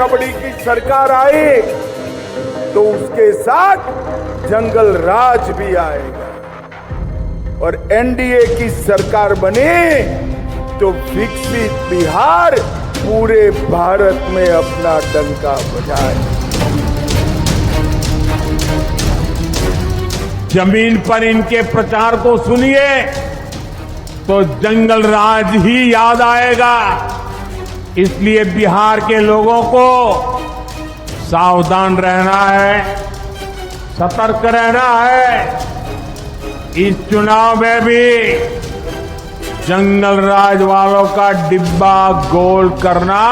रबड़ी की सरकार आई तो उसके साथ जंगल राज भी आएगा, और एनडीए की सरकार बने तो विकसित बिहार पूरे भारत में अपना डंका बजाए। जमीन पर इनके प्रचार को सुनिए तो जंगल राज ही याद आएगा। इसलिए बिहार के लोगों को सावधान रहना है, सतर्क रहना है। इस चुनाव में भी जंगल राज वालों का डिब्बा गोल करना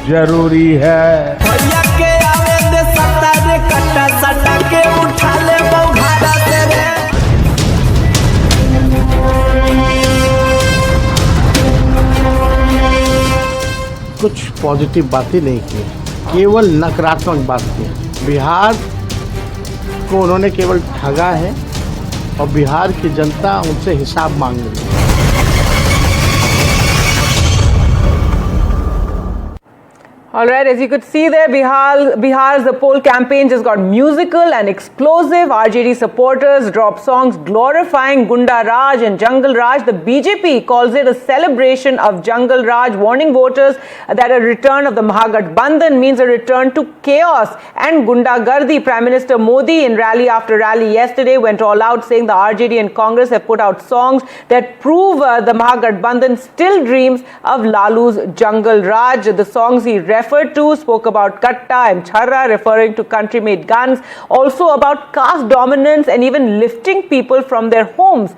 जरूरी है। कुछ पॉजिटिव बातें नहीं की, केवल नकारात्मक बात की। बिहार को उन्होंने केवल ठगा है और बिहार की जनता उनसे हिसाब मांग रही है। All right, as you could see there, Bihar's the poll campaign just got musical and explosive. RJD supporters drop songs glorifying Gunda Raj and Jungle Raj. The BJP calls it a celebration of Jungle Raj, warning voters that a return of the Mahagathbandhan means a return to chaos and Gundagardi. Prime Minister Modi, in rally after rally yesterday, went all out, saying the RJD and Congress have put out songs that prove the Mahagathbandhan still dreams of Lalu's Jungle Raj. The songs he referred to spoke about Katta and Charra, referring to country-made guns, also about caste dominance and even lifting people from their homes.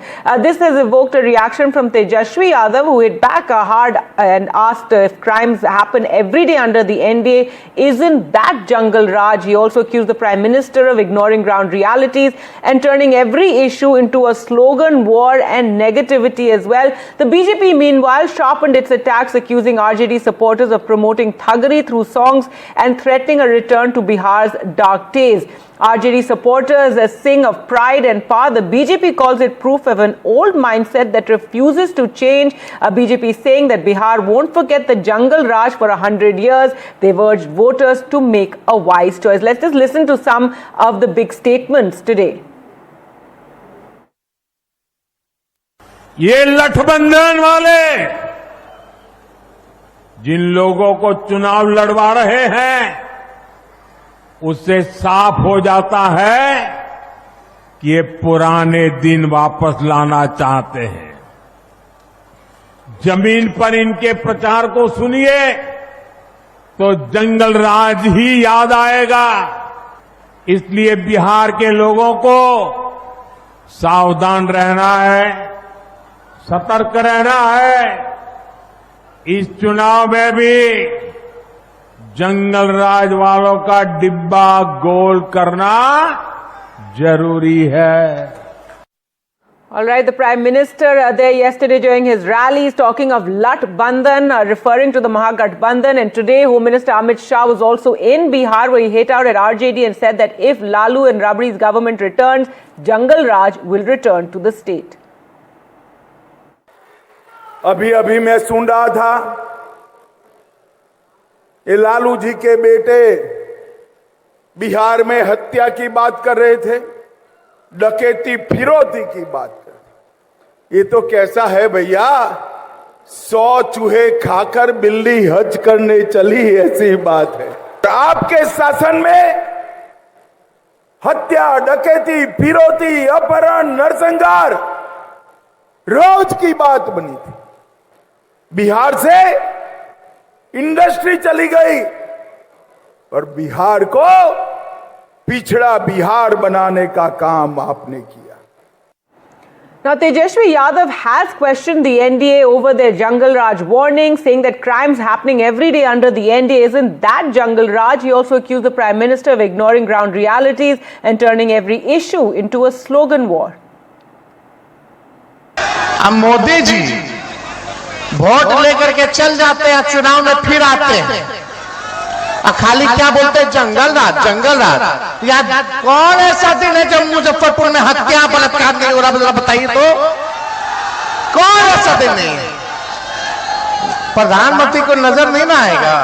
This has evoked a reaction from Tejashwi Yadav, who hit back hard and asked if crimes happen every day under the NDA, isn't that Jungle Raj? He also accused the Prime Minister of ignoring ground realities and turning every issue into a slogan war and negativity as well. The BJP, meanwhile, sharpened its attacks, accusing RJD supporters of promoting thuggery through songs and threatening a return to Bihar's dark days. RJD supporters sing of pride and power. The BJP calls it proof of an old mindset that refuses to change. BJP saying that Bihar won't forget the Jungle Raj for 100 years. They've urged voters to make a wise choice. Let's just listen to some of the big statements today. ये लठबंधन वाले जिन लोगों को चुनाव लड़वा रहे हैं, उससे साफ हो जाता है कि ये पुराने दिन वापस लाना चाहते हैं। जमीन पर इनके प्रचार को सुनिए तो जंगल राज ही याद आएगा। इसलिए बिहार के लोगों को सावधान रहना है, सतर्क रहना है। इस चुनाव में भी जंगल राज वालों का डिब्बा गोल करना जरूरी है। All right, the Prime Minister there yesterday during his rallies talking of Lat Bandhan, referring to the Mahagathbandhan. And today, Home Minister Amit Shah was also in Bihar, where he hit out at RJD and said that if Lalu and Rabri's government returns, Jungle Raj will return to the state. अभी अभी मैं सुन रहा था, ये लालू जी के बेटे बिहार में हत्या की बात कर रहे थे, डकैती फिरौती की बात कर रहे। ये तो कैसा है भैया, 100 चूहे खाकर बिल्ली हज करने चली, ऐसी बात है। आपके शासन में हत्या, डकैती, फिरौती, अपहरण, नरसंहार रोज की बात बनी थी। बिहार से इंडस्ट्री चली गई और बिहार को पिछड़ा बिहार बनाने का काम आपने किया। Now, Tejashwi Yadav has questioned the NDA over their Jungle Raj warning, saying that crimes happening every day under the NDA isn't that Jungle Raj. He also accused the Prime Minister of ignoring ground realities and turning every issue into a slogan war. अब Modi ji vote लेकर के चल जाते हैं, चुनाव में फिर आते हैं और खाली क्या बोलते हैं, जंगल राज, जंगल राज। या कौन ऐसा दिन है जब मुजफ्फरपुर में हत्या बलात्कार नहीं हो रहा, बताइए तो कौन ऐसा दिन नहीं है? प्रधानमंत्री को नजर नहीं ना आएगा?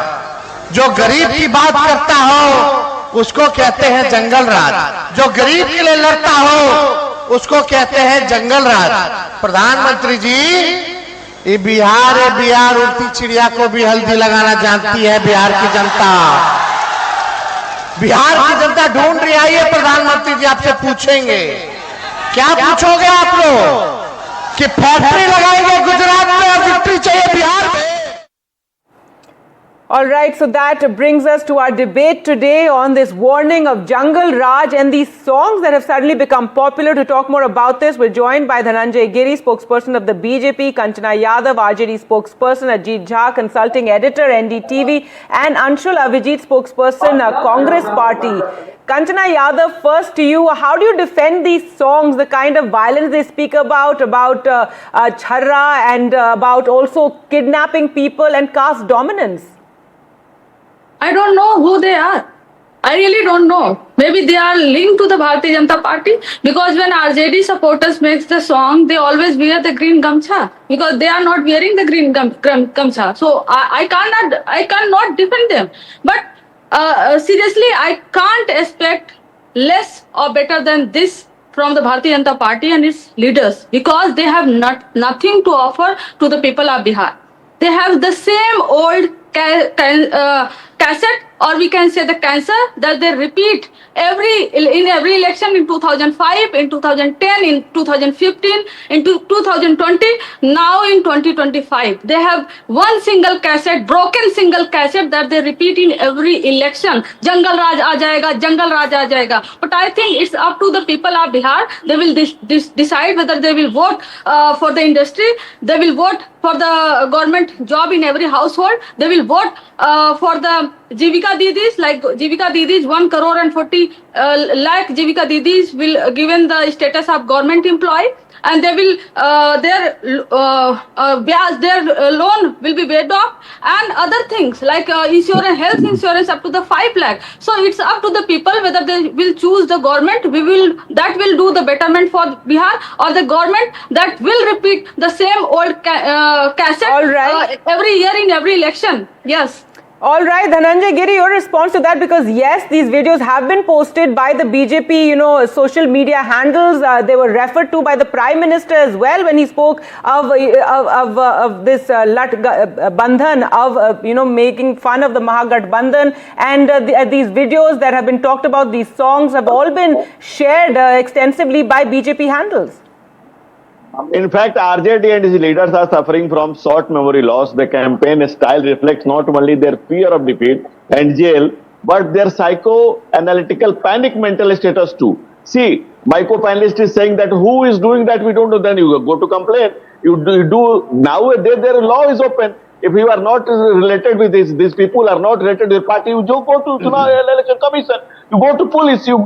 जो गरीब की बात करता हो उसको कहते हैं जंगल राज, जो गरीब के लिए लड़ता हो उसको कहते हैं जंगल राज। प्रधानमंत्री जी, ये बिहार है, बिहार उड़ती चिड़िया को भी हल्दी लगाना जानती है बिहार की जनता। बिहार की जनता ढूंढ रही है। प्रधानमंत्री जी आपसे पूछेंगे, क्या पूछोगे आप लोग कि फैक्ट्री लगाएंगे गुजरात में और विक्ट्री चाहिए बिहार में? All right, so that brings us to our debate today on this warning of Jungle Raj and these songs that have suddenly become popular. To talk more about this, we're joined by Dhananjay Giri, spokesperson of the BJP, Kanchana Yadav, RJD spokesperson, Ajit Jha, consulting editor, NDTV, and Anshul Avijit, spokesperson, Congress Party. Kanchana Yadav, first to you, how do you defend these songs, the kind of violence they speak about Chharra and about also kidnapping people and caste dominance? I don't know who they are. I really don't know. Maybe they are linked to the Bharatiya Janata Party, because when RJD supporters makes the song, they always wear the green gamcha because they are not wearing the green gamcha. So I cannot defend them. But seriously, I can't expect less or better than this from the Bharatiya Janata Party and its leaders, because they have nothing to offer to the people of Bihar. They have the same old cassette, or we can say the cancer, that they repeat in every election in 2005, in 2010, in 2015, in 2020, now in 2025. They have one single cassette, broken single cassette, that they repeat in every election. Jungle Raj aa jayega, Jungle Raj aa jayega. But I think it's up to the people of Bihar. They will decide whether they will vote for the industry, they will vote for the government job in every household, they will vote for the Jivika Didis, like Jivika Didis, 1 crore and 40 lakh Jivika Didis will given the status of government employee, and they will their loan will be waived off, and other things like insurance, health insurance up to the 5 lakh. So it's up to the people whether they will choose the government that will do the betterment for Bihar, or the government that will repeat the same old cassette. All right. Every year in every election. Yes. All right, Dhananjay Giri, your response to that, because yes, these videos have been posted by the BJP, social media handles. They were referred to by the Prime Minister as well when he spoke of this Lat Bandhan, of making fun of the Mahagathbandhan, and these videos that have been talked about, these songs have all been shared extensively by BJP handles. In fact, RJD and his leaders are suffering from short memory loss. The campaign style reflects not only their fear of defeat and jail, but their psychoanalytical panic mental status too. See, my co-panelist is saying that who is doing that, we don't know. Then you go to complain. You do nowadays their law is open. If you are not related with this, these people are not related with the party, you go to election commission, you go to police, you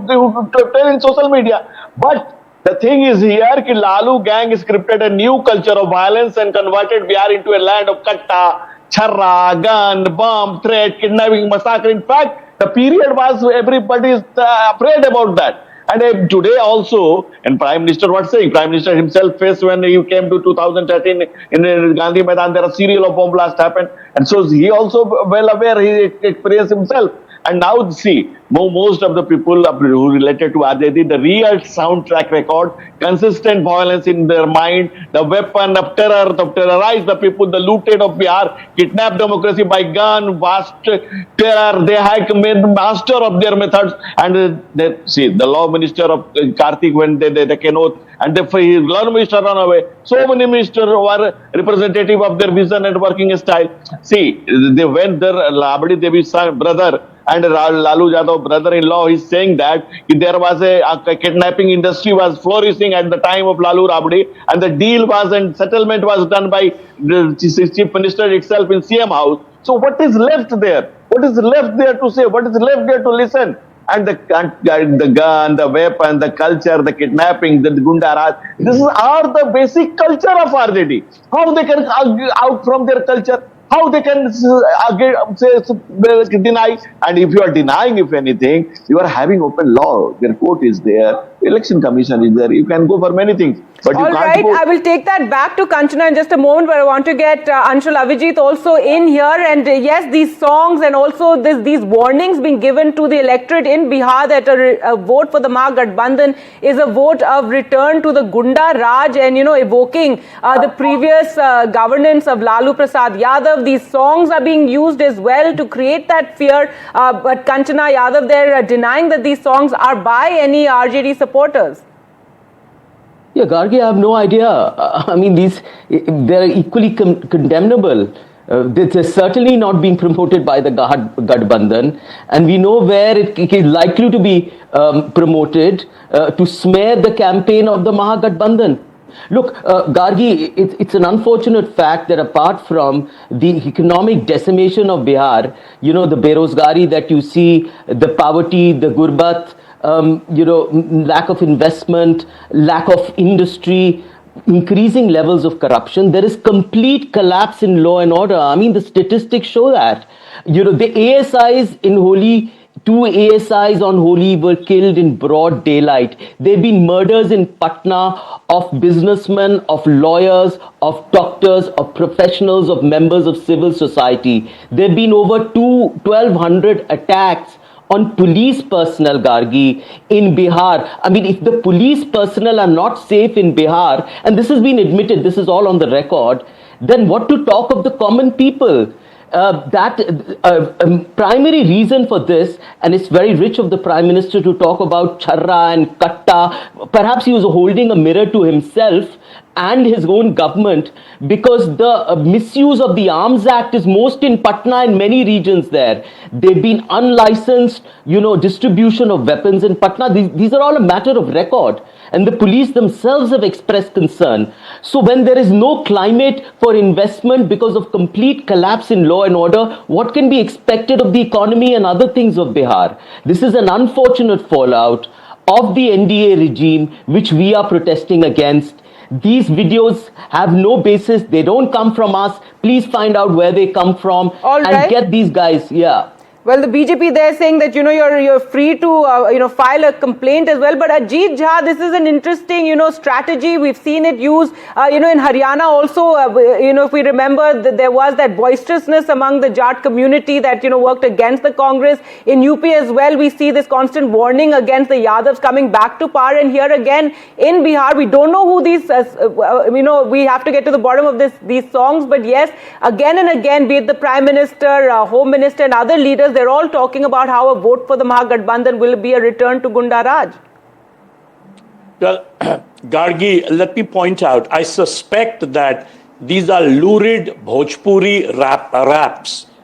tell in social media. But the thing is here, कि Lalu gang scripted a new culture of violence and converted Bihar into a land of katta, charra, gun, bomb, threat, kidnapping, massacre. In fact, the period was everybody is afraid about that. And today also, and Prime Minister was saying, Prime Minister himself faced when he came to 2013 in Gandhi Maidan, there a serial of bomb blast happened. And so he also well aware, he experienced himself. And now see, most of the people who related to RJD, the real sound track record, consistent violence in their mind, the weapon of terror, to terrorize the people, the looted of Bihar, kidnap democracy by gun, vast terror, they had made master of their methods. And see, the law minister of Karthik, when they cannot, and the law minister run away. So many ministers were representative of their vision and working style. See, they went there, Labadi Devi's son, brother, and Lalu Yadav, brother-in-law, is saying that there was a kidnapping industry was flourishing at the time of Lalu Rabdi, and the deal was and settlement was done by the chief minister itself in CM House. So what is left there? What is left there to say? What is left there to listen? And the gun, the weapon, the culture, the kidnapping, the Gunda Raj, this are the basic culture of RJD. How they can out from their culture? How they can deny? And if you are denying, if anything, you are having open law. Their court is there. Election Commission is there. You can go for many things. But you All can't right, go. I will take that back to Kanchana in just a moment, but I want to get Anshul Avijit also in here. And yes, these songs and also these warnings being given to the electorate in Bihar that a vote for the Mahagathbandhan is a vote of return to the Gunda Raj and, evoking the previous governance of Lalu Prasad Yadav. These songs are being used as well to create that fear. But Kanchana Yadav, they're denying that these songs are by any RJD supporters. Yeah, Gargi, I have no idea. I mean, they're equally condemnable. They're certainly not being promoted by the Gathbandhan, and we know where it is likely to be promoted to smear the campaign of the Mahagathbandhan. Look, Gargi, it's an unfortunate fact that apart from the economic decimation of Bihar, the berozgari that you see, the poverty, the gurbat, lack of investment, lack of industry, increasing levels of corruption, there is complete collapse in law and order. I mean, the statistics show that. The ASIs in Holi, 2 ASIs on Holi were killed in broad daylight. There have been murders in Patna of businessmen, of lawyers, of doctors, of professionals, of members of civil society. There have been over 1,200 attacks on police personnel, Gargi, in Bihar. I mean, if the police personnel are not safe in Bihar, and this has been admitted, this is all on the record, then what to talk of the common people? Primary reason for this, and it's very rich of the Prime Minister to talk about Charra and Katta. Perhaps he was holding a mirror to himself and his own government, because the misuse of the Arms Act is most in Patna and many regions there. They've been unlicensed, distribution of weapons in Patna. These are all a matter of record. And the police themselves have expressed concern. So when there is no climate for investment because of complete collapse in law and order, what can be expected of the economy and other things of Bihar? This is an unfortunate fallout of the NDA regime, which we are protesting against. These videos have no basis. They don't come from us. Please find out where they come from and get these guys. Yeah. Well, the BJP, they're saying that, you're free to, file a complaint as well. But Ajit Jha, this is an interesting, strategy. We've seen it used, in Haryana also, if we remember, there was that boisterousness among the Jat community that, worked against the Congress. In UP as well, we see this constant warning against the Yadavs coming back to power. And here again, in Bihar, we don't know who these, we have to get to the bottom of these songs. But yes, again and again, be it the Prime Minister, Home Minister and other leaders, they're all talking about how a vote for the Mahagathbandhan will be a return to Gunda Raj. Well, Gargi, let me point out, I suspect that these are lurid Bhojpuri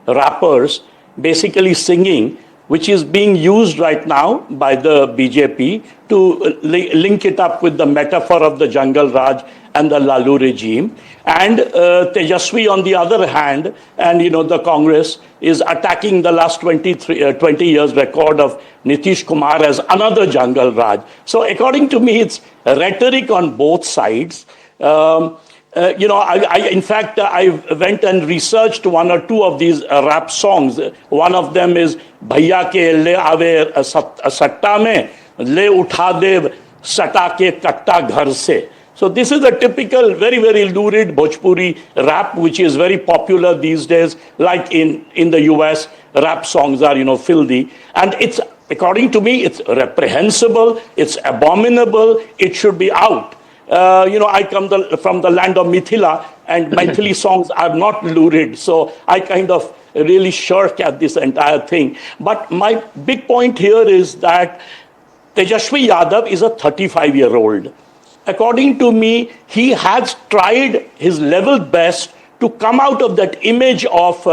rappers, basically singing, which is being used right now by the BJP to link it up with the metaphor of the Jungle Raj and the Lalu regime. And Tejaswi, on the other hand, and the Congress is attacking the last 20 years record of Nitish Kumar as another Jungle Raj. So according to me, it's rhetoric on both sides. In fact, I went and researched one or two of these rap songs. One of them is Bhaiya ke le aave satta mein, le utha dev sata ke katta ghar se. So this is a typical, very, very lurid Bhojpuri rap, which is very popular these days. Like in the US, rap songs are, filthy. And it's, according to me, it's reprehensible, it's abominable, it should be out. I come from the land of Mithila, and Maithili songs are not lurid. So I kind of really shirk at this entire thing. But my big point here is that Tejaswi Yadav is a 35-year-old. According to me, he has tried his level best to come out of that image of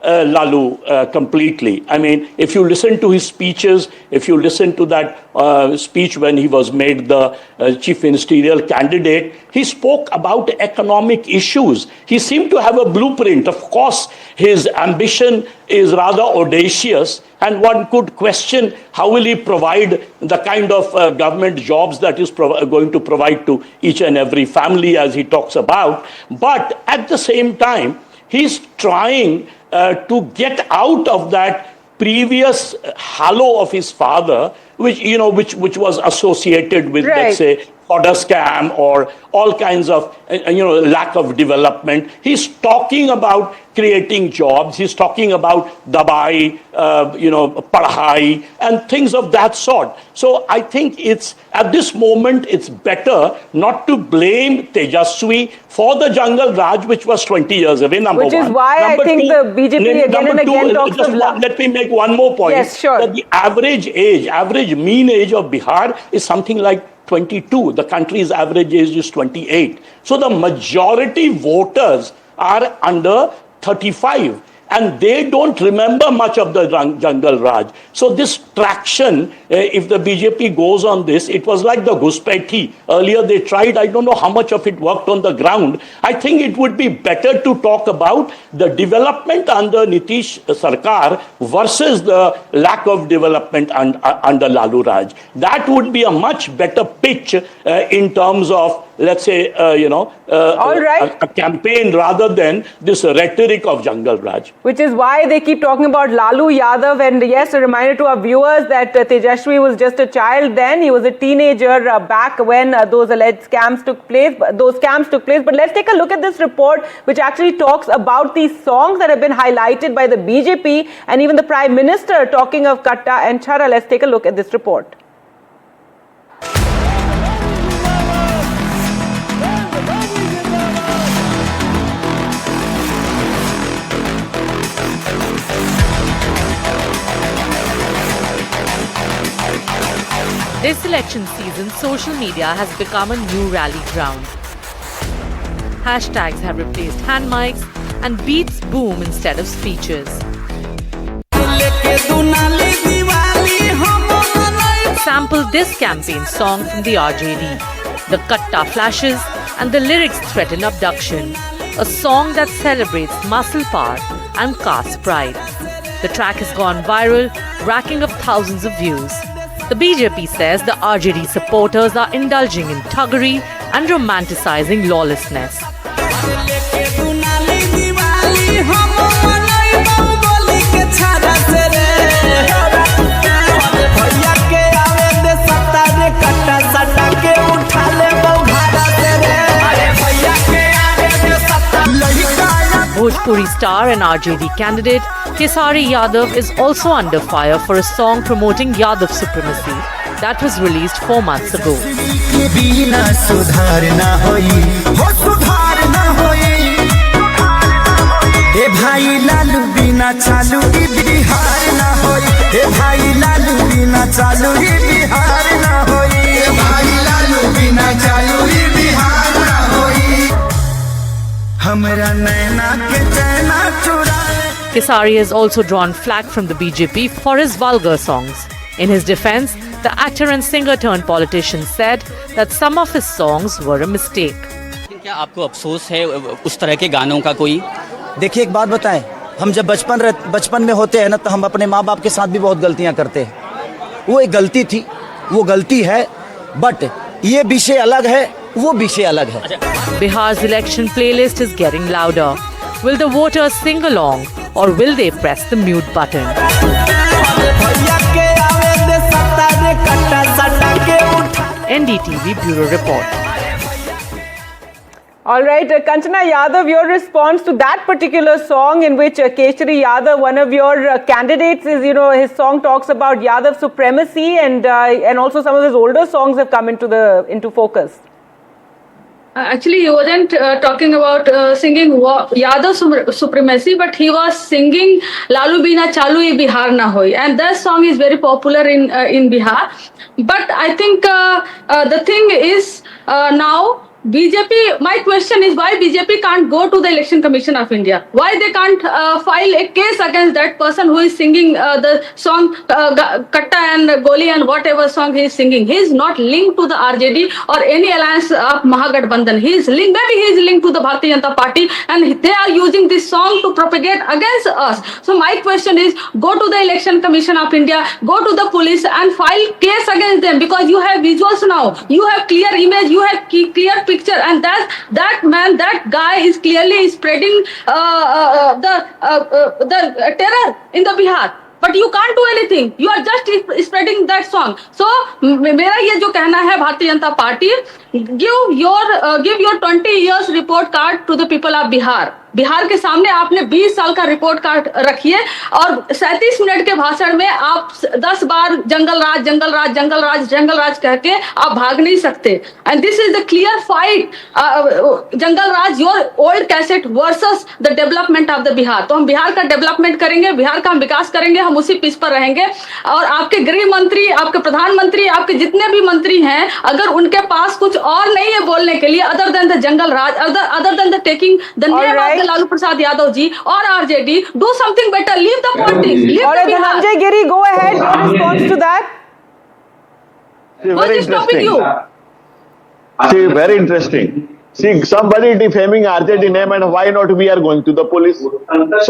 Lalu completely. I mean, if you listen to his speeches, if you listen to that speech when he was made the chief ministerial candidate, he spoke about economic issues. He seemed to have a blueprint. Of course, his ambition is rather audacious, and one could question how will he provide the kind of government jobs that is going to provide to each and every family, as he talks about. But at the same time, he's trying to get out of that previous halo of his father, which was associated with, Right. let's say, fodder scam or all kinds of, lack of development. He's talking about creating jobs. He's talking about dabai, padhai, and things of that sort. So I think it's, at this moment, it's better not to blame Tejaswi for the Jungle Raj, which was 20 years away, number Which one. is why I Number think two, the BJP again and number two, again talks just of let me make one more point. Yes, sure. That the average mean age of Bihar is something like 22. The country's average age is 28. So the majority voters are under 35. And they don't remember much of the Jungle Raj. So this traction, if the BJP goes on this, it was like the Ghuspaiti. Earlier they tried, I don't know how much of it worked on the ground. I think it would be better to talk about the development under Nitish Sarkar versus the lack of development under Lalu Raj. That would be a much better pitch in terms of, let's say, All right. a campaign rather than this rhetoric of Jungle Raj. Which is why they keep talking about Lalu Yadav. And yes, a reminder to our viewers that Tejaswi was just a child then. He was a teenager back when those alleged scams took place. Those scams took place. But let's take a look at this report, which actually talks about these songs that have been highlighted by the BJP and even the Prime Minister talking of Katta and Chhara. Let's take a look at this report. This election season, social media has become a new rally ground. Hashtags have replaced hand mics and beats boom instead of speeches. Sample this campaign song from the RJD. The Katta flashes and the lyrics threaten abduction. A song that celebrates muscle power and caste pride. The track has gone viral, racking up thousands of views. The BJP says the RJD supporters are indulging in thuggery and romanticizing lawlessness. Bhojpuri star and RJD candidate Kesari Yadav is also under fire for a song promoting Yadav supremacy that was released 4 months ago. Kesari has also drawn flack from the BJP for his vulgar songs. In his defense, the actor and singer turned politician said that some of his songs were a mistake. क्या आपको अफसोस है उस तरह के गानों का कोई? देखिए एक बात बताएं, हम जब बचपन में होते हैं ना तो हम अपने माँ बाप के साथ भी बहुत गलतियां करते हैं. वो एक गलती थी, वो गलती है, बट ये विषय अलग है, वो विषय अलग है. Bihar's election playlist is getting louder. Will the voters sing along or will they press the mute button? NDTV Bureau Report. All right, Kanchana Yadav, your response to that particular song in which Kesari Yadav, one of your candidates, is, his song talks about Yadav supremacy and also some of his older songs have come into focus. Actually, he wasn't talking about singing Yadav supremacy, but he was singing Lalu Bina Chalu Ye Bihar Na Hoi, and that song is very popular in Bihar. But I think the thing is now BJP, my question is why BJP can't go to the Election Commission of India? Why they can't file a case against that person who is singing the song Katta and Goli and whatever song he is singing? He is not linked to the RJD or any alliance of Mahagathbandhan. Maybe he is linked to the Bharatiya Janata Party and they are using this song to propagate against us. So my question is, go to the Election Commission of India, go to the police and file case against them, because you have visuals now, you have clear image, you have clear picture, and that guy is clearly spreading the terror in the Bihar. but you can't do anything. You are just spreading that song. So मेरा ये जो कहना है Bharatiya Janata party, give your 20 years report card to the people of Bihar. Bihar के सामने आपने 20 साल का रिपोर्ट कार्ड रखिए और 37 मिनट के भाषण में आप 10 बार जंगल राज जंगल राज जंगल राज जंगल राज कह के आप भाग नहीं सकते. And this is the clear fight, jungle Raj your old cassette versus the development of the Bihar. तो हम बिहार का डेवलपमेंट करेंगे, बिहार का हम विकास करेंगे, हम उसी पीस पर रहेंगे. और आपके गृह मंत्री, आपके प्रधानमंत्री, आपके जितने भी मंत्री हैं, अगर उनके पास कुछ और नहीं है बोलने के लिए other than the jungle Raj, other than the taking the name of Lalu Prasad Yadav ji or RJD, do something better. Leave the politics. Leave All right, the Bihar. Dhananjay Giri, go ahead. Your response to that? What is stopping you? See, very interesting. See, somebody defaming RJD name, and why not we are going to the police?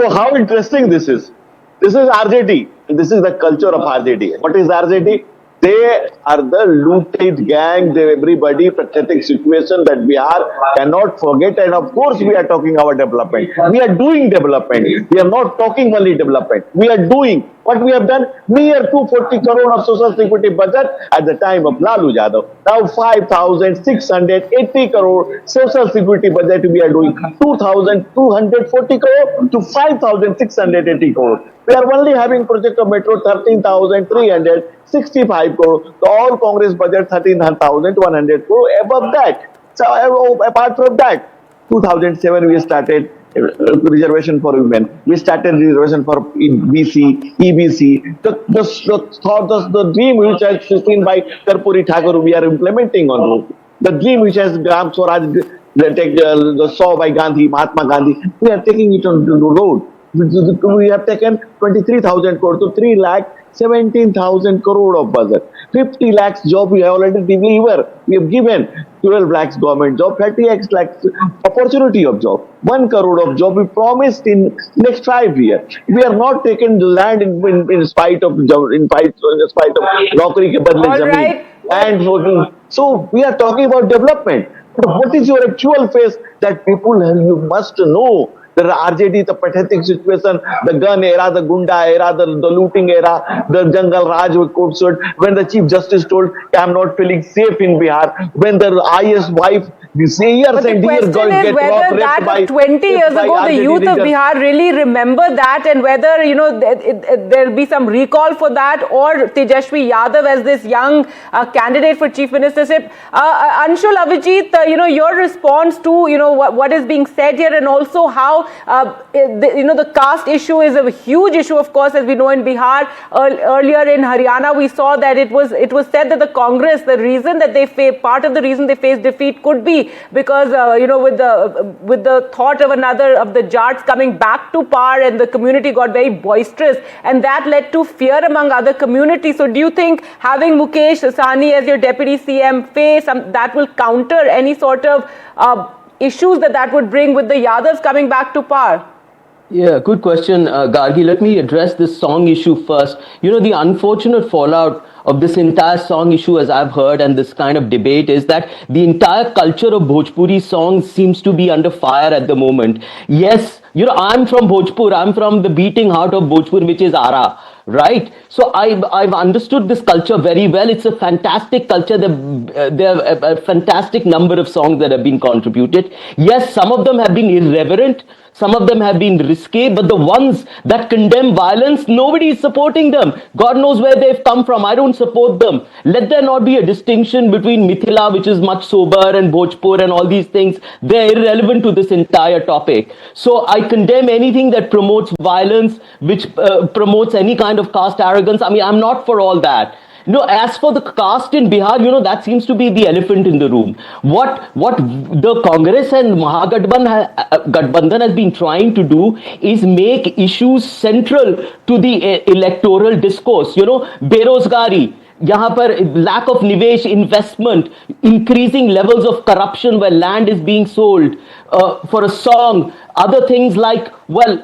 So how interesting this is. This is RJD. This is the culture of RJD. What is RJD? They are the looted gang. They everybody pathetic situation that Bihar cannot forget. And of course, we are talking about development. We are doing development. We are not talking only development. We are doing what we have done. Mere 240 crore of social security budget at the time of Lalu Yadav. Now 5,680 crore social security budget we are doing. 2,240 crore to 5,680 crore. We are only having project of metro 13,365 crore. So all Congress budget 13,100 crore. Above that, so apart from that, 2007 we started reservation for women. We started reservation for BC, EBC. The dream which has seen by Karpuri Thakur we are implementing on road. The dream which has Gram Swaraj saw by Gandhi, Mahatma Gandhi, we are taking it on the road. We have taken 23,000 crore to 3,17,000 crore of budget. 50 lakhs job we have already delivered. We have given 12 lakhs government job, 30 lakhs opportunity of job. 1 crore of job we promised in next 5 years. We are not taking the land in spite of Naukri ke badle zameen. And so we are talking about development. But what is your actual face that people you must know? The RJD, the pathetic situation, the gun era, the Gunda era, the looting era, the Jungle Raj court suit. When the Chief Justice told, I am not feeling safe in Bihar. When the IS wife, the years But and the years question is whether that 20 years ago the youth of Bihar really remember that, and whether, you know, there'll be some recall for that, or Tejashwi Yadav as this young candidate for chief ministership. Anshul, Avijit, you know, your response to, you know, what is being said here, and also how, you know, the caste issue is a huge issue, of course, as we know in Bihar. Earlier in Haryana, we saw that it was said that the Congress, the reason that part of the reason they faced defeat could be because you know, with the thought of the Jats coming back to power, and the community got very boisterous, and that led to fear among other communities. So do you think having Mukesh Sahni as your deputy CM face that will counter any sort of issues that would bring with the Yadavs coming back to power? Yeah, good question, Gargi. Let me address this song issue first. You know, the unfortunate fallout of this entire song issue, as I've heard, and this kind of debate, is that the entire culture of Bhojpuri songs seems to be under fire at the moment. Yes, you know, I'm from Bhojpur. I'm from the beating heart of Bhojpur, which is Ara, right? So I've understood this culture very well. It's a fantastic culture. There are a fantastic number of songs that have been contributed. Yes, some of them have been irreverent. Some of them have been risque, but the ones that condemn violence, nobody is supporting them. God knows where they've come from. I don't support them. Let there not be a distinction between Mithila, which is much sober, and Bhojpur and all these things. They're irrelevant to this entire topic. So I condemn anything that promotes violence, which promotes any kind of caste arrogance. I mean, I'm not for all that. No, as for the caste in Bihar, you know, that seems to be the elephant in the room. What the Congress and Mahagathbandhan has been trying to do is make issues central to the electoral discourse. You know, Berozgari, यहाँ पर lack of nivesh, investment, increasing levels of corruption where land is being sold for a song, other things like, well,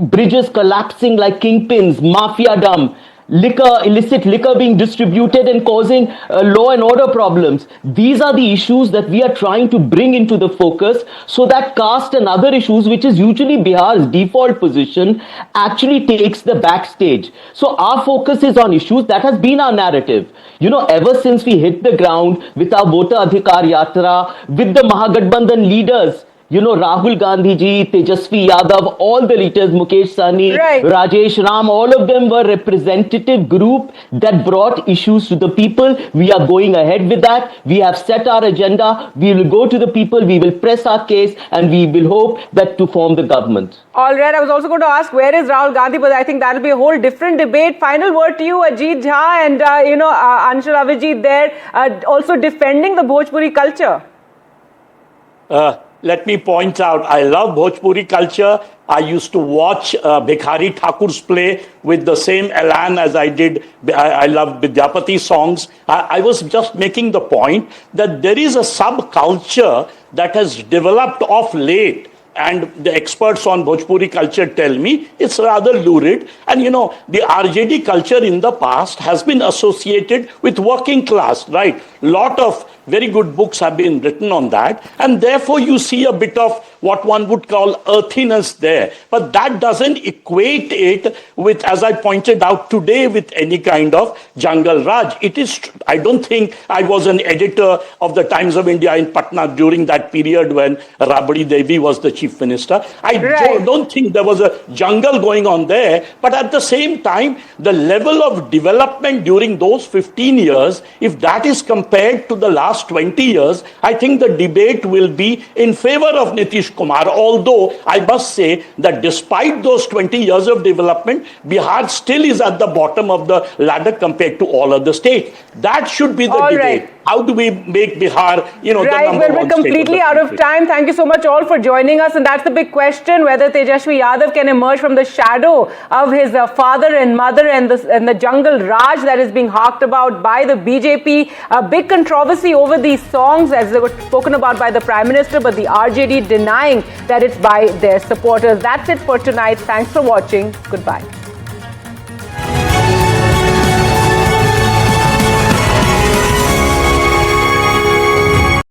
bridges collapsing like kingpins, mafiadom. illicit liquor being distributed and causing law and order problems. These are the issues that we are trying to bring into the focus, so that caste and other issues, which is usually Bihar's default position, actually takes the backstage. So our focus is on issues. That has been our narrative. You know, ever since we hit the ground with our Voter Adhikar Yatra, with the Mahagathbandhan leaders, you know, Rahul Gandhi ji, Tejasvi Yadav, all the leaders, Mukesh Sahni, Right. Rajesh Ram, all of them were representative group that brought issues to the people. We are going ahead with that. We have set our agenda. We will go to the people. We will press our case, and we will hope that to form the government. All right, I was also going to ask, where is Rahul Gandhi? But I think that'll be a whole different debate. Final word to you, Ajit Jha and, Anshul Avijit there, also defending the Bhojpuri culture. Let me point out, I love Bhojpuri culture. I used to watch Bhikhari Thakur's play with the same elan as I did. I love Vidyapati songs. I was just making the point that there is a subculture that has developed of late. And the experts on Bhojpuri culture tell me it's rather lurid. And you know, the RJD culture in the past has been associated with working class, right? Lot of very good books have been written on that. And therefore you see a bit of what one would call earthiness there. But that doesn't equate it with, as I pointed out today, with any kind of Jungle Raj. It is, I don't think I was an editor of the Times of India in Patna during that period when Rabdi Devi was the chief minister. I don't think there was a jungle going on there. But at the same time, the level of development during those 15 years, if that is compared to the last 20 years, I think the debate will be in favor of Nitish Kumar. Although I must say that despite those 20 years of development, Bihar still is at the bottom of the ladder compared to all other states. That should be the All debate. right. How do we make Bihar, you know, the Right, number well, one we're completely state out of country? time. Thank you so much all for joining us. And that's the big question, whether Tejasvi Yadav can emerge from the shadow of his father and mother and the Jungle Raj that is being harked about by the BJP. A big controversy over these songs, as they were spoken about by the Prime Minister, but the RJD denying that it's by their supporters. That's it for tonight. Thanks for watching. Goodbye.